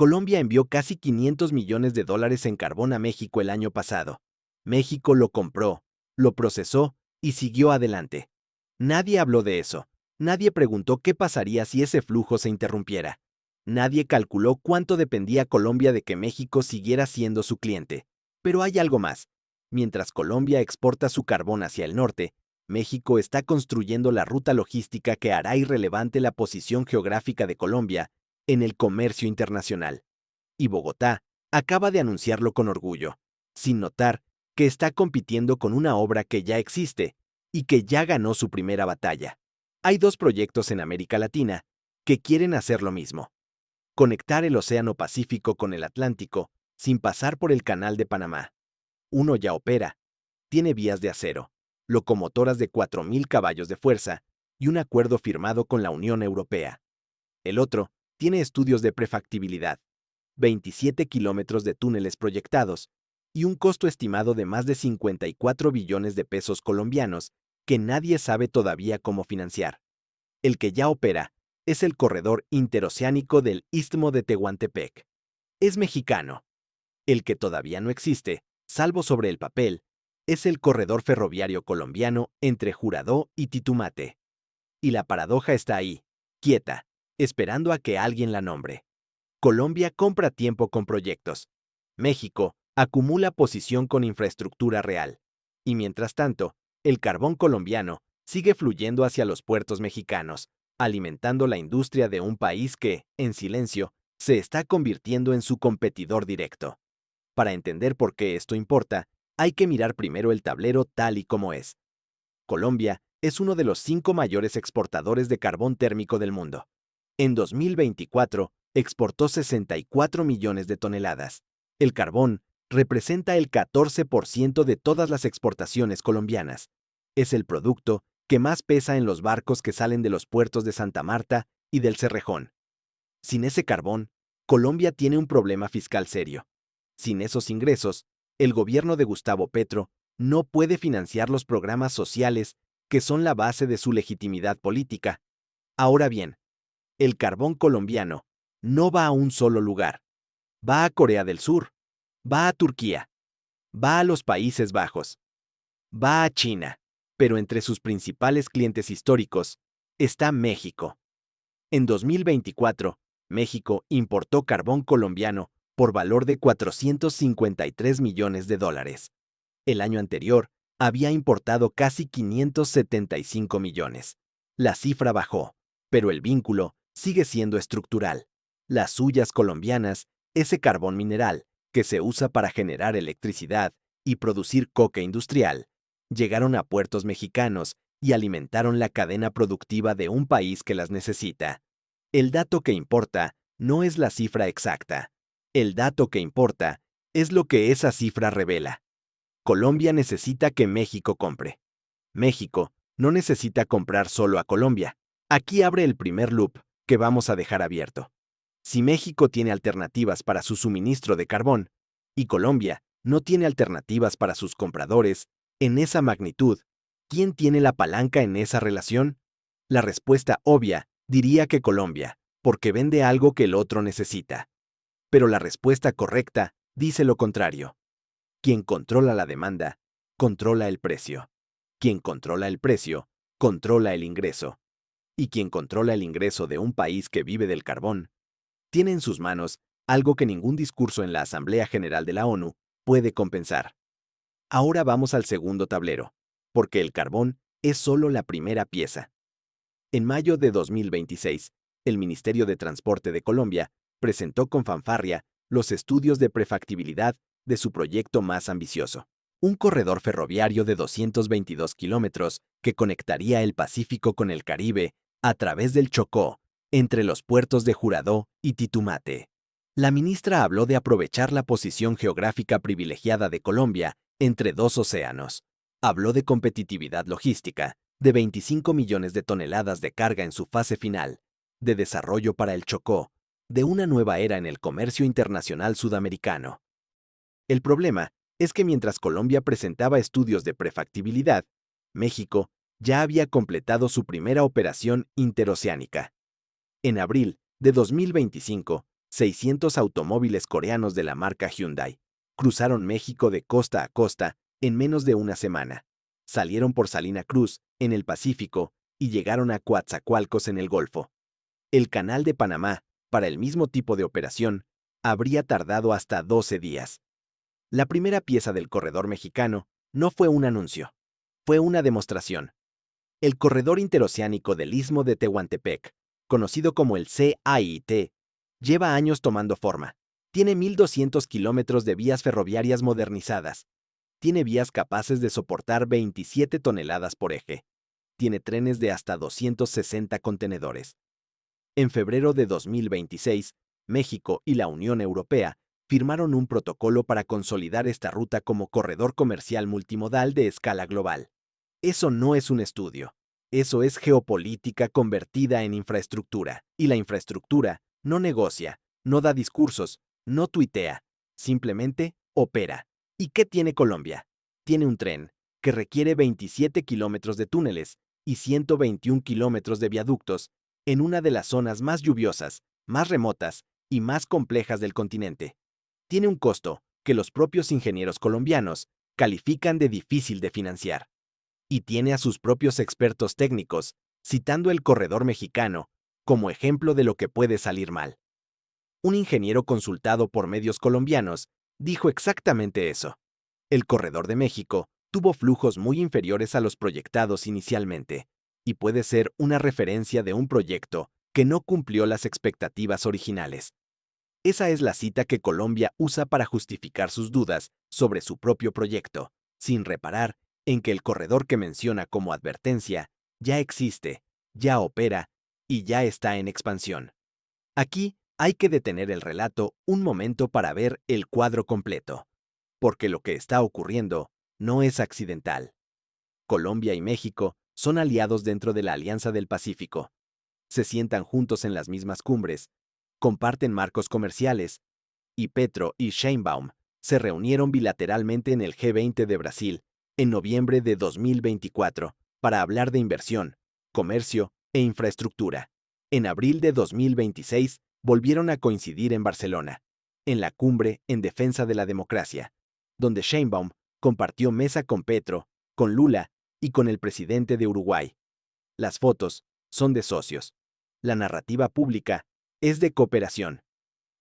Colombia envió casi 500 millones de dólares en carbón a México el año pasado. México lo compró, lo procesó y siguió adelante. Nadie habló de eso. Nadie preguntó qué pasaría si ese flujo se interrumpiera. Nadie calculó cuánto dependía Colombia de que México siguiera siendo su cliente. Pero hay algo más. Mientras Colombia exporta su carbón hacia el norte, México está construyendo la ruta logística que hará irrelevante la posición geográfica de Colombia en el comercio internacional. Y Bogotá acaba de anunciarlo con orgullo, sin notar que está compitiendo con una obra que ya existe y que ya ganó su primera batalla. Hay dos proyectos en América Latina que quieren hacer lo mismo: conectar el Océano Pacífico con el Atlántico sin pasar por el Canal de Panamá. Uno ya opera, tiene vías de acero, locomotoras de 4.000 caballos de fuerza y un acuerdo firmado con la Unión Europea. El otro tiene estudios de prefactibilidad, 27 kilómetros de túneles proyectados y un costo estimado de más de 54 billones de pesos colombianos que nadie sabe todavía cómo financiar. El que ya opera es el corredor interoceánico del Istmo de Tehuantepec. Es mexicano. El que todavía no existe, salvo sobre el papel, es el corredor ferroviario colombiano entre Juradó y Titumate. Y la paradoja está ahí, quieta, esperando a que alguien la nombre. Colombia compra tiempo con proyectos. México acumula posición con infraestructura real. Y mientras tanto, el carbón colombiano sigue fluyendo hacia los puertos mexicanos, alimentando la industria de un país que, en silencio, se está convirtiendo en su competidor directo. Para entender por qué esto importa, hay que mirar primero el tablero tal y como es. Colombia es uno de los 5 mayores exportadores de carbón térmico del mundo. En 2024, exportó 64 millones de toneladas. El carbón representa el 14% de todas las exportaciones colombianas. Es el producto que más pesa en los barcos que salen de los puertos de Santa Marta y del Cerrejón. Sin ese carbón, Colombia tiene un problema fiscal serio. Sin esos ingresos, el gobierno de Gustavo Petro no puede financiar los programas sociales que son la base de su legitimidad política. Ahora bien, el carbón colombiano no va a un solo lugar. Va a Corea del Sur, va a Turquía, va a los Países Bajos, va a China, pero entre sus principales clientes históricos está México. En 2024, México importó carbón colombiano por valor de 453 millones de dólares. El año anterior, había importado casi 575 millones. La cifra bajó, pero el vínculo sigue siendo estructural. Las suyas colombianas, ese carbón mineral que se usa para generar electricidad y producir coque industrial, llegaron a puertos mexicanos y alimentaron la cadena productiva de un país que las necesita. El dato que importa no es la cifra exacta. El dato que importa es lo que esa cifra revela. Colombia necesita que México compre. México no necesita comprar solo a Colombia. Aquí abre el primer loop que vamos a dejar abierto. Si México tiene alternativas para su suministro de carbón y Colombia no tiene alternativas para sus compradores, en esa magnitud, ¿quién tiene la palanca en esa relación? La respuesta obvia diría que Colombia, porque vende algo que el otro necesita. Pero la respuesta correcta dice lo contrario. Quien controla la demanda, controla el precio. Quien controla el precio, controla el ingreso. Y quien controla el ingreso de un país que vive del carbón, tiene en sus manos algo que ningún discurso en la Asamblea General de la ONU puede compensar. Ahora vamos al segundo tablero, porque el carbón es solo la primera pieza. En mayo de 2026, el Ministerio de Transporte de Colombia presentó con fanfarria los estudios de prefactibilidad de su proyecto más ambicioso, un corredor ferroviario de 222 kilómetros que conectaría el Pacífico con el Caribe a través del Chocó, entre los puertos de Juradó y Titumate. La ministra habló de aprovechar la posición geográfica privilegiada de Colombia entre dos océanos. Habló de competitividad logística, de 25 millones de toneladas de carga en su fase final, de desarrollo para el Chocó, de una nueva era en el comercio internacional sudamericano. El problema es que mientras Colombia presentaba estudios de prefactibilidad, México ya había completado su primera operación interoceánica. En abril de 2025, 600 automóviles coreanos de la marca Hyundai cruzaron México de costa a costa en menos de una semana. Salieron por Salina Cruz, en el Pacífico, y llegaron a Coatzacoalcos en el Golfo. El Canal de Panamá, para el mismo tipo de operación, habría tardado hasta 12 días. La primera pieza del corredor mexicano no fue un anuncio, fue una demostración. El corredor interoceánico del Istmo de Tehuantepec, conocido como el CAIT, lleva años tomando forma. Tiene 1.200 kilómetros de vías ferroviarias modernizadas. Tiene vías capaces de soportar 27 toneladas por eje. Tiene trenes de hasta 260 contenedores. En febrero de 2026, México y la Unión Europea firmaron un protocolo para consolidar esta ruta como corredor comercial multimodal de escala global. Eso no es un estudio. Eso es geopolítica convertida en infraestructura. Y la infraestructura no negocia, no da discursos, no tuitea, simplemente opera. ¿Y qué tiene Colombia? Tiene un tren que requiere 27 kilómetros de túneles y 121 kilómetros de viaductos en una de las zonas más lluviosas, más remotas y más complejas del continente. Tiene un costo que los propios ingenieros colombianos califican de difícil de financiar. Y tiene a sus propios expertos técnicos citando el corredor mexicano como ejemplo de lo que puede salir mal. Un ingeniero consultado por medios colombianos dijo exactamente eso. El corredor de México tuvo flujos muy inferiores a los proyectados inicialmente, y puede ser una referencia de un proyecto que no cumplió las expectativas originales. Esa es la cita que Colombia usa para justificar sus dudas sobre su propio proyecto, sin reparar en que el corredor que menciona como advertencia ya existe, ya opera y ya está en expansión. Aquí hay que detener el relato un momento para ver el cuadro completo, porque lo que está ocurriendo no es accidental. Colombia y México son aliados dentro de la Alianza del Pacífico. Se sientan juntos en las mismas cumbres, comparten marcos comerciales, y Petro y Sheinbaum se reunieron bilateralmente en el G20 de Brasil en noviembre de 2024 para hablar de inversión, comercio e infraestructura. En abril de 2026 volvieron a coincidir en Barcelona, en la cumbre en defensa de la democracia, donde Sheinbaum compartió mesa con Petro, con Lula y con el presidente de Uruguay. Las fotos son de socios. La narrativa pública es de cooperación.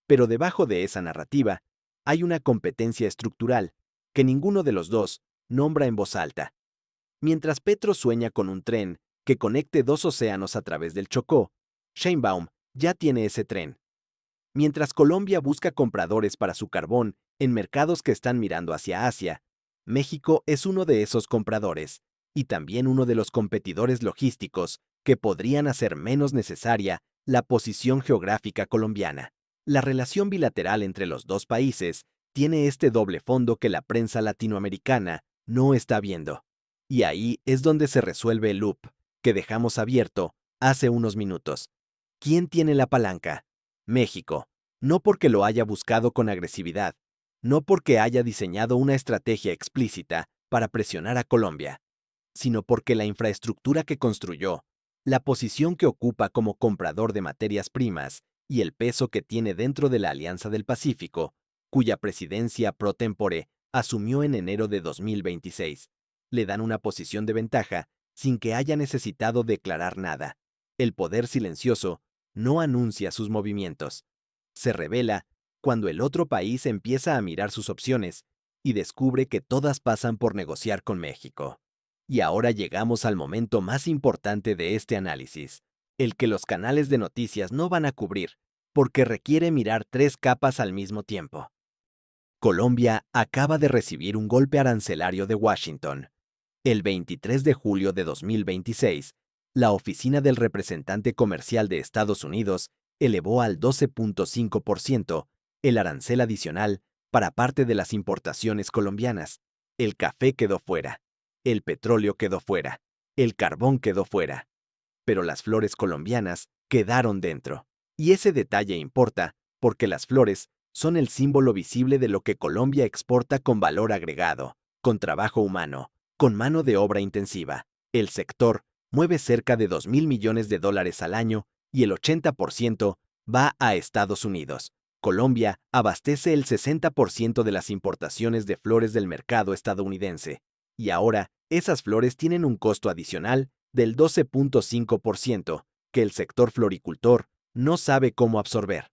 Pero debajo de esa narrativa hay una competencia estructural que ninguno de los dos nombra en voz alta. Mientras Petro sueña con un tren que conecte dos océanos a través del Chocó, Sheinbaum ya tiene ese tren. Mientras Colombia busca compradores para su carbón en mercados que están mirando hacia Asia, México es uno de esos compradores y también uno de los competidores logísticos que podrían hacer menos necesaria la posición geográfica colombiana. La relación bilateral entre los dos países tiene este doble fondo que la prensa latinoamericana no está viendo. Y ahí es donde se resuelve el loop que dejamos abierto hace unos minutos. ¿Quién tiene la palanca? México. No porque lo haya buscado con agresividad, no porque haya diseñado una estrategia explícita para presionar a Colombia, sino porque la infraestructura que construyó, la posición que ocupa como comprador de materias primas y el peso que tiene dentro de la Alianza del Pacífico, cuya presidencia pro tempore asumió en enero de 2026, le dan una posición de ventaja sin que haya necesitado declarar nada. El poder silencioso no anuncia sus movimientos. Se revela cuando el otro país empieza a mirar sus opciones y descubre que todas pasan por negociar con México. Y ahora llegamos al momento más importante de este análisis, el que los canales de noticias no van a cubrir, porque requiere mirar tres capas al mismo tiempo. Colombia acaba de recibir un golpe arancelario de Washington. El 23 de julio de 2026, la Oficina del Representante Comercial de Estados Unidos elevó al 12.5% el arancel adicional para parte de las importaciones colombianas. El café quedó fuera, el petróleo quedó fuera, el carbón quedó fuera, pero las flores colombianas quedaron dentro. Y ese detalle importa porque las flores son el símbolo visible de lo que Colombia exporta con valor agregado, con trabajo humano, con mano de obra intensiva. El sector mueve cerca de 2.000 millones de dólares al año y el 80% va a Estados Unidos. Colombia abastece el 60% de las importaciones de flores del mercado estadounidense, y ahora esas flores tienen un costo adicional del 12.5% que el sector floricultor no sabe cómo absorber.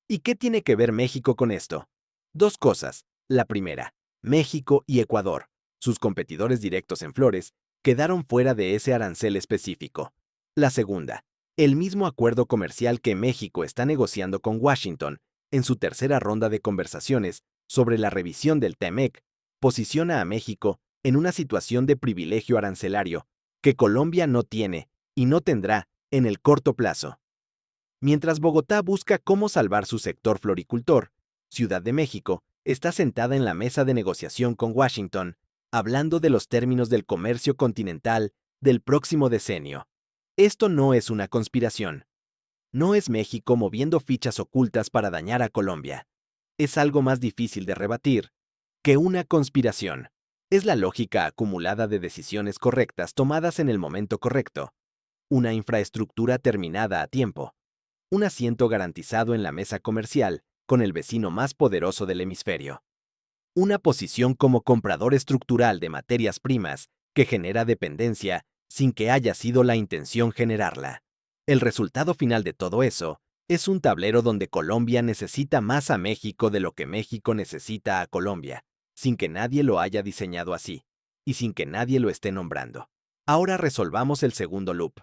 ¿Y qué tiene que ver México con esto? Dos cosas. La primera, México y Ecuador, sus competidores directos en flores, quedaron fuera de ese arancel específico. La segunda, el mismo acuerdo comercial que México está negociando con Washington en su tercera ronda de conversaciones sobre la revisión del TEMEC, posiciona a México en una situación de privilegio arancelario que Colombia no tiene y no tendrá en el corto plazo. Mientras Bogotá busca cómo salvar su sector floricultor, Ciudad de México está sentada en la mesa de negociación con Washington, hablando de los términos del comercio continental del próximo decenio. Esto no es una conspiración. No es México moviendo fichas ocultas para dañar a Colombia. Es algo más difícil de rebatir que una conspiración. Es la lógica acumulada de decisiones correctas tomadas en el momento correcto. Una infraestructura terminada a tiempo. Un asiento garantizado en la mesa comercial con el vecino más poderoso del hemisferio. Una posición como comprador estructural de materias primas que genera dependencia sin que haya sido la intención generarla. El resultado final de todo eso es un tablero donde Colombia necesita más a México de lo que México necesita a Colombia, sin que nadie lo haya diseñado así, y sin que nadie lo esté nombrando. Ahora resolvamos el segundo loop.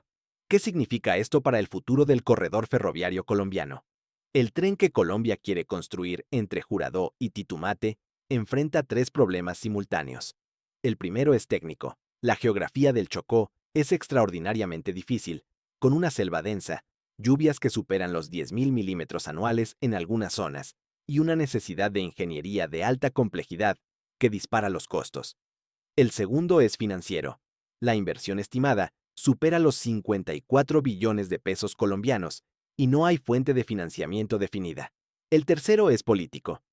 ¿Qué significa esto para el futuro del corredor ferroviario colombiano? El tren que Colombia quiere construir entre Juradó y Titumate enfrenta tres problemas simultáneos. El primero es técnico. La geografía del Chocó es extraordinariamente difícil, con una selva densa, lluvias que superan los 10.000 milímetros anuales en algunas zonas, y una necesidad de ingeniería de alta complejidad que dispara los costos. El segundo es financiero. La inversión estimada supera los 54 billones de pesos colombianos y no hay fuente de financiamiento definida. El tercero es político.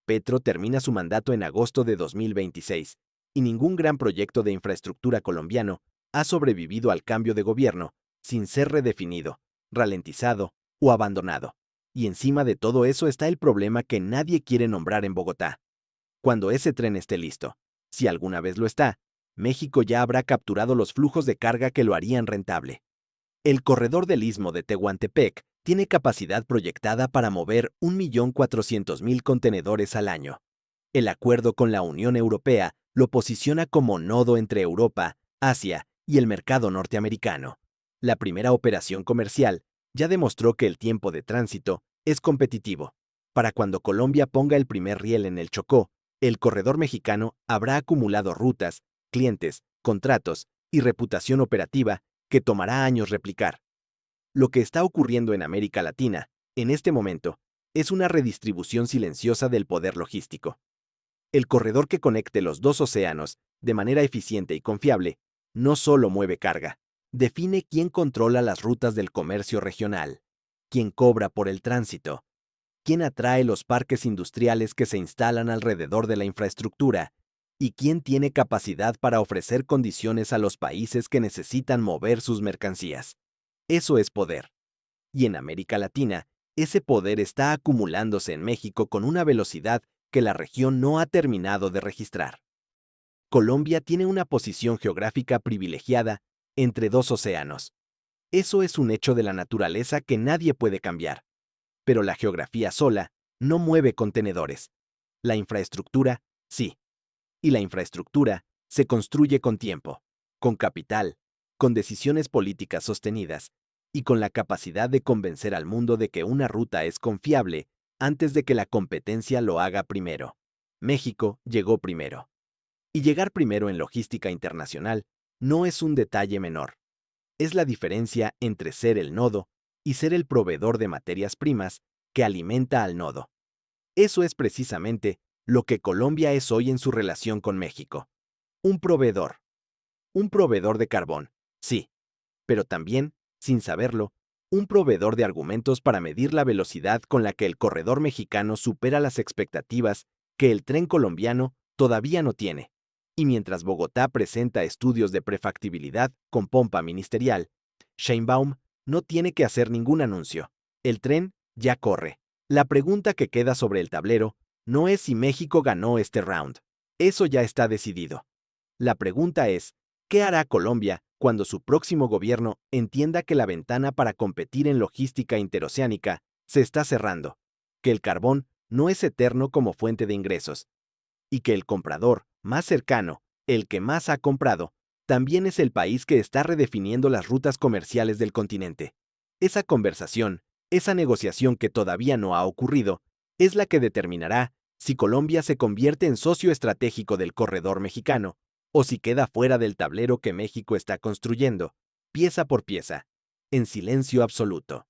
Petro termina su mandato en agosto de 2026 y ningún gran proyecto de infraestructura colombiano ha sobrevivido al cambio de gobierno sin ser redefinido, ralentizado o abandonado. Y encima de todo eso está el problema que nadie quiere nombrar en Bogotá. Cuando ese tren esté listo, si alguna vez lo está, México ya habrá capturado los flujos de carga que lo harían rentable. El corredor del Istmo de Tehuantepec tiene capacidad proyectada para mover 1.400.000 contenedores al año. El acuerdo con la Unión Europea lo posiciona como nodo entre Europa, Asia y el mercado norteamericano. La primera operación comercial ya demostró que el tiempo de tránsito es competitivo. Para cuando Colombia ponga el primer riel en el Chocó, el corredor mexicano habrá acumulado rutas, clientes, contratos y reputación operativa que tomará años replicar. Lo que está ocurriendo en América Latina, en este momento, es una redistribución silenciosa del poder logístico. El corredor que conecte los dos océanos de manera eficiente y confiable no solo mueve carga, define quién controla las rutas del comercio regional, quién cobra por el tránsito, quién atrae los parques industriales que se instalan alrededor de la infraestructura y quién tiene capacidad para ofrecer condiciones a los países que necesitan mover sus mercancías. Eso es poder. Y en América Latina, ese poder está acumulándose en México con una velocidad que la región no ha terminado de registrar. Colombia tiene una posición geográfica privilegiada entre dos océanos. Eso es un hecho de la naturaleza que nadie puede cambiar. Pero la geografía sola no mueve contenedores. La infraestructura, sí. Y la infraestructura se construye con tiempo, con capital, con decisiones políticas sostenidas y con la capacidad de convencer al mundo de que una ruta es confiable antes de que la competencia lo haga primero. México llegó primero. Y llegar primero en logística internacional no es un detalle menor. Es la diferencia entre ser el nodo y ser el proveedor de materias primas que alimenta al nodo. Eso es precisamente lo que Colombia es hoy en su relación con México. Un proveedor. Un proveedor de carbón, sí, pero también, sin saberlo, un proveedor de argumentos para medir la velocidad con la que el corredor mexicano supera las expectativas que el tren colombiano todavía no tiene. Y mientras Bogotá presenta estudios de prefactibilidad con pompa ministerial, Sheinbaum no tiene que hacer ningún anuncio. El tren ya corre. La pregunta que queda sobre el tablero no es si México ganó este round. Eso ya está decidido. La pregunta es, ¿qué hará Colombia cuando su próximo gobierno entienda que la ventana para competir en logística interoceánica se está cerrando, que el carbón no es eterno como fuente de ingresos, y que el comprador más cercano, el que más ha comprado, también es el país que está redefiniendo las rutas comerciales del continente? Esa conversación, esa negociación que todavía no ha ocurrido, es la que determinará si Colombia se convierte en socio estratégico del corredor mexicano o si queda fuera del tablero que México está construyendo, pieza por pieza, en silencio absoluto.